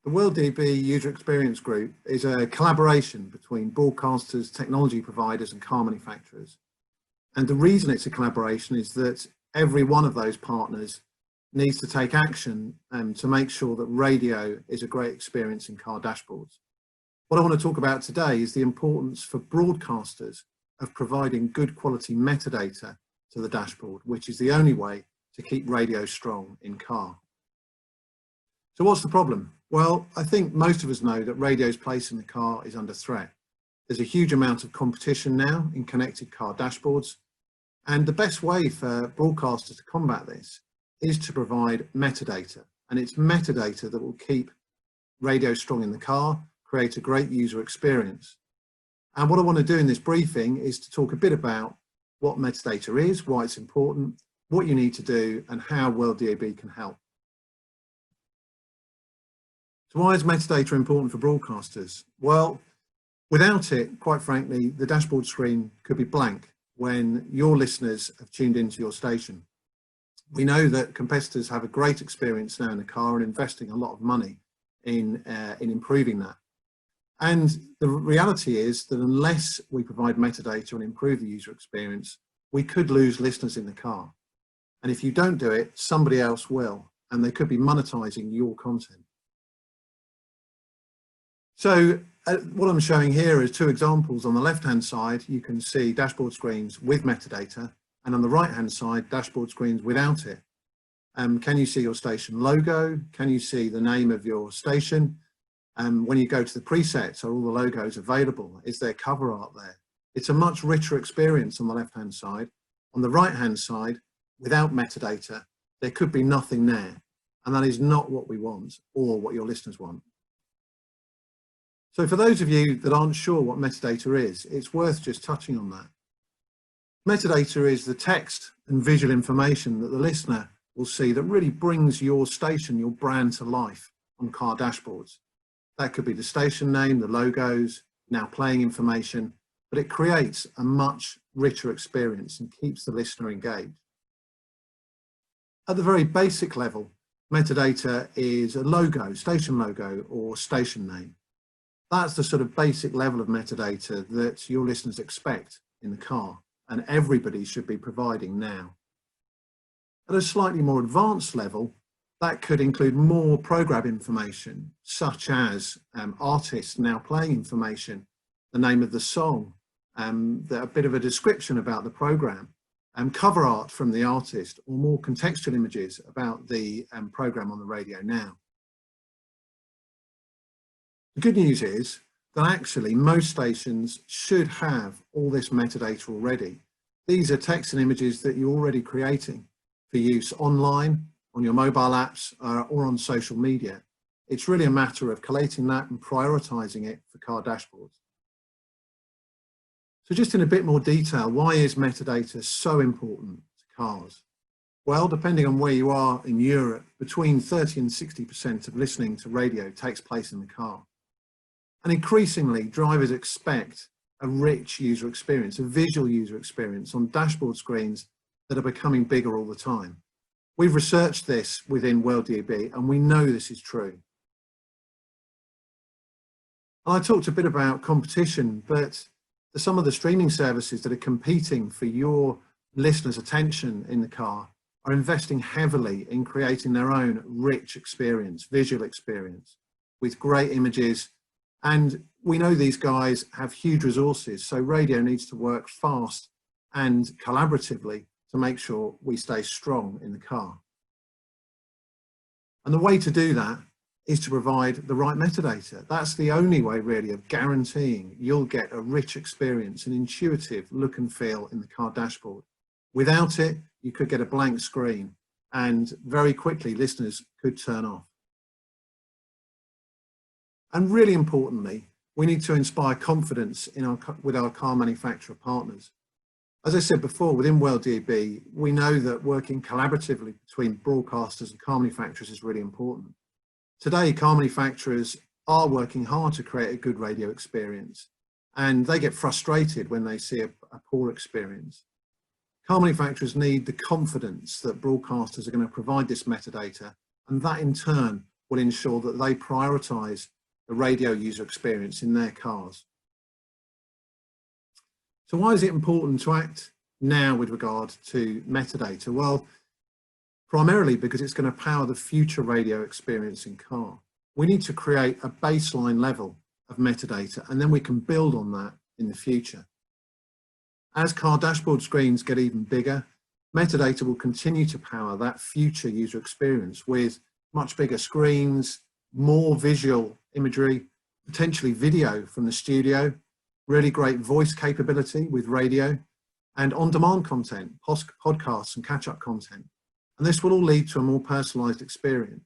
The WorldDAB User Experience Group is a collaboration between broadcasters, technology providers and car manufacturers. And the reason it's a collaboration is that every one of those partners needs to take action to make sure that radio is a great experience in car dashboards. What I want to talk about today is the importance for broadcasters of providing good quality metadata to the dashboard, which is the only way to keep radio strong in car. So what's the problem? Well, I think most of us know that radio's place in the car is under threat. There's a huge amount of competition now in connected car dashboards, and the best way for broadcasters to combat this is to provide metadata, and it's metadata that will keep radio strong in the car, create a great user experience. And what I want to do in this briefing is to talk a bit about what metadata is, why it's important, what you need to do, and how WorldDAB can help. So why is metadata important for broadcasters? Well, without it, quite frankly, the dashboard screen could be blank when your listeners have tuned into your station. We know that competitors have a great experience now in the car and investing a lot of money in improving that. And the reality is that unless we provide metadata and improve the user experience, we could lose listeners in the car. And if you don't do it, somebody else will, and they could be monetizing your content. So what I'm showing here is two examples. On the left-hand side, you can see dashboard screens with metadata, and on the right-hand side, dashboard screens without it. Can you see your station logo? Can you see the name of your station? When you go to the presets, are all the logos available? Is there cover art there? It's a much richer experience on the left-hand side. On the right-hand side, without metadata, there could be nothing there. And that is not what we want or what your listeners want. So for those of you that aren't sure what metadata is, it's worth just touching on that. Metadata is the text and visual information that the listener will see that really brings your station, your brand to life on car dashboards. That could be the station name, the logos, now playing information, but it creates a much richer experience and keeps the listener engaged. At the very basic level, metadata is a logo, station logo, or station name. That's the sort of basic level of metadata that your listeners expect in the car, and everybody should be providing now. At a slightly more advanced level, that could include more program information, such as artists now playing information, the name of the song, a bit of a description about the program, cover art from the artist, or more contextual images about the program on the radio now. The good news is that actually most stations should have all this metadata already. These are text and images that you're already creating for use online, on your mobile apps, or on social media. It's really a matter of collating that and prioritizing it for car dashboards. So just in a bit more detail, why is metadata so important to cars? Well, depending on where you are in Europe, between 30 and 60% of listening to radio takes place in the car. And increasingly, drivers expect a rich user experience, a visual user experience on dashboard screens that are becoming bigger all the time. We've researched this within WorldDAB, and we know this is true. And I talked a bit about competition, but some of the streaming services that are competing for your listeners' attention in the car are investing heavily in creating their own rich experience, visual experience, with great images. And we know these guys have huge resources, so radio needs to work fast and collaboratively to make sure we stay strong in the car. And the way to do that is to provide the right metadata. That's the only way really of guaranteeing you'll get a rich experience, an intuitive look and feel in the car dashboard. Without it, you could get a blank screen and very quickly listeners could turn off. And really importantly, we need to inspire confidence with our car manufacturer partners. As I said before, within WorldDAB, we know that working collaboratively between broadcasters and car manufacturers is really important. Today, car manufacturers are working hard to create a good radio experience, and they get frustrated when they see a poor experience. Car manufacturers need the confidence that broadcasters are going to provide this metadata, and that in turn will ensure that they prioritise the radio user experience in their cars. So why is it important to act now with regard to metadata? Well, primarily because it's going to power the future radio experience in car. We need to create a baseline level of metadata, and then we can build on that in the future. As car dashboard screens get even bigger, metadata will continue to power that future user experience with much bigger screens, more visual imagery, potentially video from the studio, really great voice capability with radio, and on-demand content, podcasts and catch-up content. And this will all lead to a more personalised experience.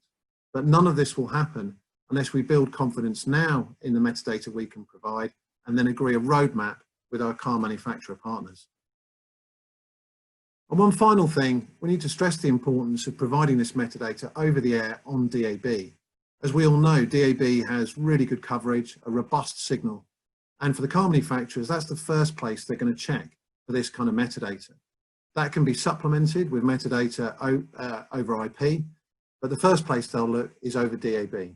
But none of this will happen unless we build confidence now in the metadata we can provide and then agree a roadmap with our car manufacturer partners. And one final thing, we need to stress the importance of providing this metadata over the air on DAB. As we all know, DAB has really good coverage, a robust signal, and for the car manufacturers, that's the first place they're going to check for this kind of metadata. That can be supplemented with metadata over IP, but the first place they'll look is over DAB.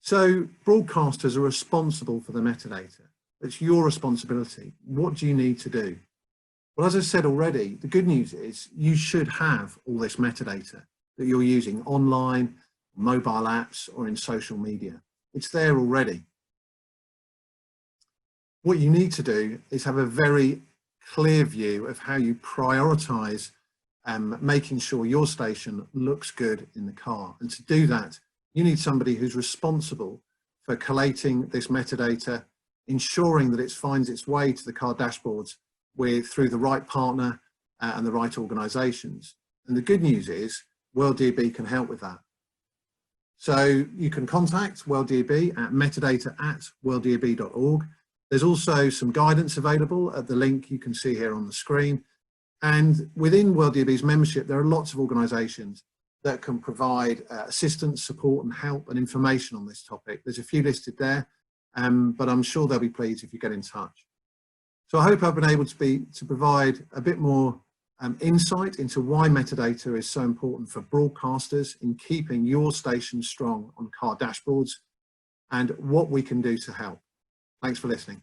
So broadcasters are responsible for the metadata. It's your responsibility. What do you need to do? Well, as I said already, the good news is you should have all this metadata that you're using online, mobile apps, or in social media. It's there already. What you need to do is have a very clear view of how you prioritise making sure your station looks good in the car. And to do that, you need somebody who's responsible for collating this metadata, ensuring that it finds its way to the car dashboards through the right partner and the right organisations. And the good news is WorldDAB can help with that. So you can contact WorldDAB at metadata@worlddab.org. There's also some guidance available at the link you can see here on the screen. And within WorldDAB's membership, there are lots of organisations that can provide assistance, support and help and information on this topic. There's a few listed there, but I'm sure they'll be pleased if you get in touch. So I hope I've been able to provide a bit more insight into why metadata is so important for broadcasters in keeping your station strong on car dashboards and what we can do to help. Thanks for listening.